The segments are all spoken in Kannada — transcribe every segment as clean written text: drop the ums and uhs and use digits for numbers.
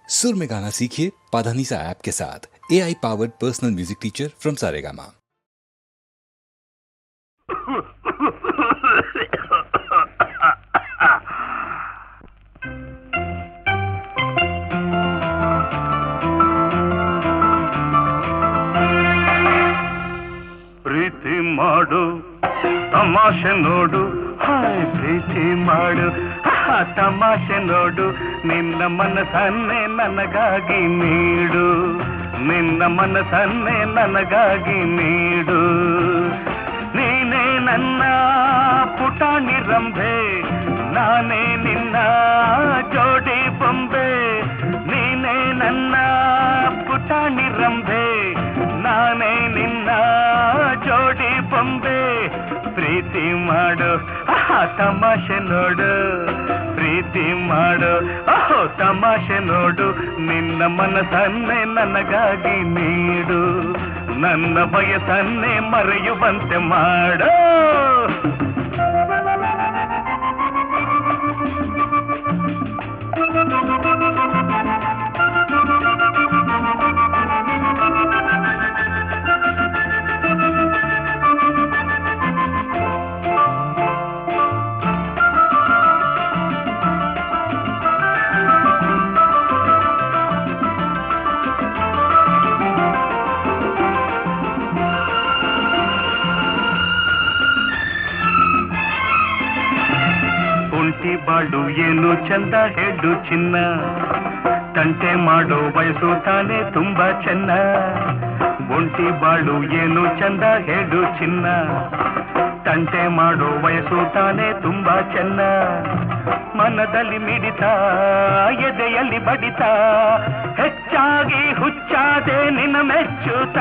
सुर में गाना सीखिए पाधानीसा ऐप के साथ। AI powered personal music teacher from Saregama. ಪ್ರೀತಿ ಮಾಡು ತಮಾಷೆ ನೋಡು, ಹಾಯ್ ಪ್ರೀತಿ ಮಾಡು ತಮಾಷೆ ನೋಡು, ನಿನ್ನ ಮನಸ್ಸನ್ನೇ ನನಗಾಗಿ ನೀಡು, ನಿನ್ನ ಮನಸ್ಸನ್ನೇ ನನಗಾಗಿ ನೀಡು. ನೀನೇ ನನ್ನ ಪುಟಾಣಿ ರಂಭೆ, ನಾನೇ ನಿನ್ನ ಜೋಡಿ ಬೊಂಬೆ. ನೀನೇ ನನ್ನ ಪುಟಾಣಿ ರಂಭೆ, ನಾನೇ ನಿನ್ನ ಜೋಡಿ ಬೊಂಬೆ. ಪ್ರೀತಿ ಮಾಡು ತಮಾಷೆ ನೋಡು, ಪ್ರೀತಿ ಮಾಡು ತಮಾಷೆ ನೋಡು, ನಿನ್ನ ಮನಸ್ಸನ್ನೇ ನನಗಾಗಿ ನೀಡು, ನನ್ನ ಬಯಸನ್ನೇ ಮರೆಯುವಂತೆ ಮಾಡು. ಒಂಟಿ ಬಾಳು ಏನು ಚಂದ ಹೇಳು ಚಿನ್ನ, ತಂಟೆ ಮಾಡೋ ವಯಸ್ಸು ತಾನೇ ತುಂಬಾ ಚೆನ್ನ. ಒಂಟಿ ಬಾಳು ಏನು ಚಂದ ಹೇಳು ಚಿನ್ನ, ತಂಟೆ ಮಾಡೋ ವಯಸ್ಸು ತಾನೇ ತುಂಬಾ ಚೆನ್ನ. ಮನದಲ್ಲಿ ಮಿಡಿತ ಎದೆಯಲ್ಲಿ ಬಡಿತ, ಹೆಚ್ಚಾಗಿ ಹುಚ್ಚಾದೆ ನಿನ್ನ ಮೆಚ್ಚುತ್ತ.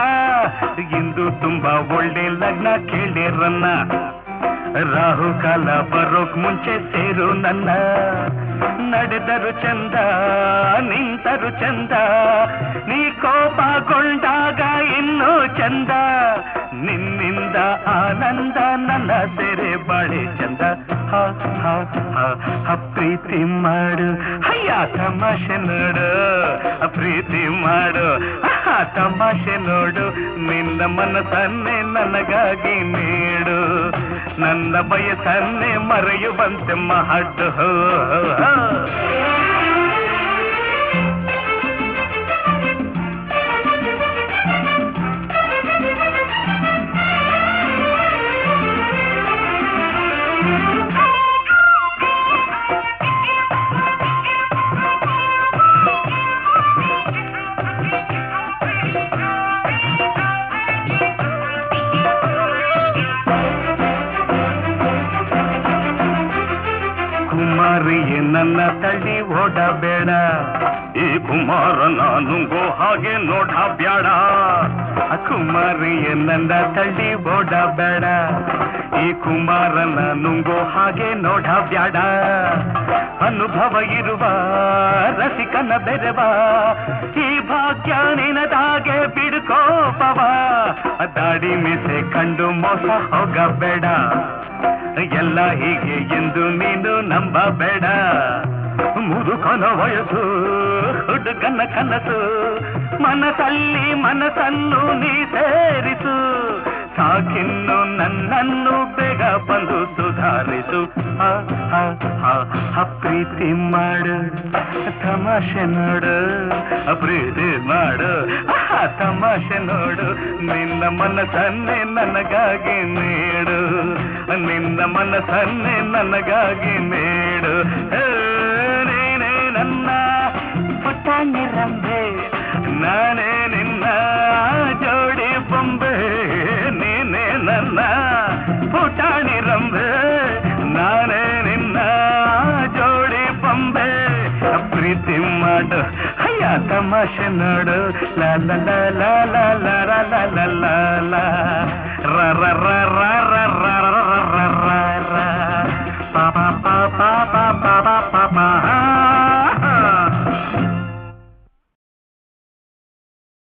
ಇಂದು ತುಂಬಾ ಒಳ್ಳೆ ಲಗ್ನ ಕೇಳಿರನ್ನ, ರಾಹುಕಾಲ ಬರೋಕ್ ಮುಂಚೆ ಸೇರು ನನ್ನ. ನಡೆದರು ಚಂದ ನಿಂತರು ಚಂದ, ನೀ ಕೋಪಗೊಂಡಾಗ ಇನ್ನೂ ಚಂದ. ನಿನ್ನಿಂದ ಆನಂದ ನನ್ನ ಸೆರೆ ಬಾಳೆ ಚಂದ. ಹ ಹ ಹ ಪ್ರೀತಿ ಮಾಡು ಅಯ್ಯ ತಮಾಷೆ ನೋಡು, ಪ್ರೀತಿ ಮಾಡು ತಮಾಷೆ ನೋಡು, ನಿನ್ನ ಮನಸ್ಸನ್ನೇ ನನಗಾಗಿ ನೀಡು, ನನ್ನ ಬಯಸನ್ನೇ ಮರೆಯುವಂತೆ ಮಾಡು. ಕುಮಾರಿಯೇ ನನ್ನ ತಳ್ಳಿ ಓಡಬೇಡ, ಈ ಕುಮಾರ ನಾನುಂಗೋ ಹಾಗೆ ನೋಡಬೇಡ. ಕುಮಾರಿಯೇ ನನ್ನ ತಳ್ಳಿ ಓಡಬೇಡ, ಈ ಕುಮಾರನ ನುಂಗೋ ಹಾಗೆ ನೋಡಬೇಡ. ಅನುಭವ ಇರುವ ರಸಿಕನ ಬೆರೆವ, ಈ ಭಾಗ್ಯ ನಿನದಾಗೆ ಬಿಡ್ಕೋಪವ. ದಾಡಿ ಮೀಸೆ ಕಂಡು ಮೋಸ ಹೋಗಬೇಡ, ಎಲ್ಲ ಹೀಗೆ ಎಂದು ನೀನು ನಂಬಬೇಡ. ಮುದುಕನ ವಯಸ್ಸು ಹುಡುಗನ ಕನಸು, ಮನಸ್ಸಲ್ಲಿ ಮನಸ್ಸನ್ನು ನೀ ಸೇರಿಸು. ಸಾಕಿನ್ನು ನನ್ನನ್ನು ಬೇಗ ಬಂದು ಸುಧಾರಿಸು. ಪ್ರೀತಿ ಮಾಡು ತಮಾಷೆ ನೋಡು, ಪ್ರೀತಿ ಮಾಡು ತಮಾಷೆ ನೋಡು, ನಿನ್ನ ಮನಸ್ಸನ್ನೇ ನನಗಾಗಿ ನೀಡು, ನಿನ್ನ ಮನಸ್ಸನ್ನೇ ನನಗಾಗಿ ನೀಡು. ನೀನೇ ನನ್ನ ಪುಟಾಣಿ ರಂಭೆ, ನಾನೇ ನಿನ್ನ ಜೋಡಿ ಬೊಂಬೆ. ನೀನೇ ನನ್ನ ಪುಟಾಣಿ ರಂಭೆ, ನಾನೇ ನಿನ್ನ ಜೋಡಿ ಬೊಂಬೆ. ಪ್ರೀತಿ ಮಾಡು ಅಯ್ಯ ತಮಾಷೆ ನೋಡು, ಲಾ ಲಾ ಲಾ ಲಾ ಲಾ ಲಾ ಲಾ ಲಾ ಲಾ.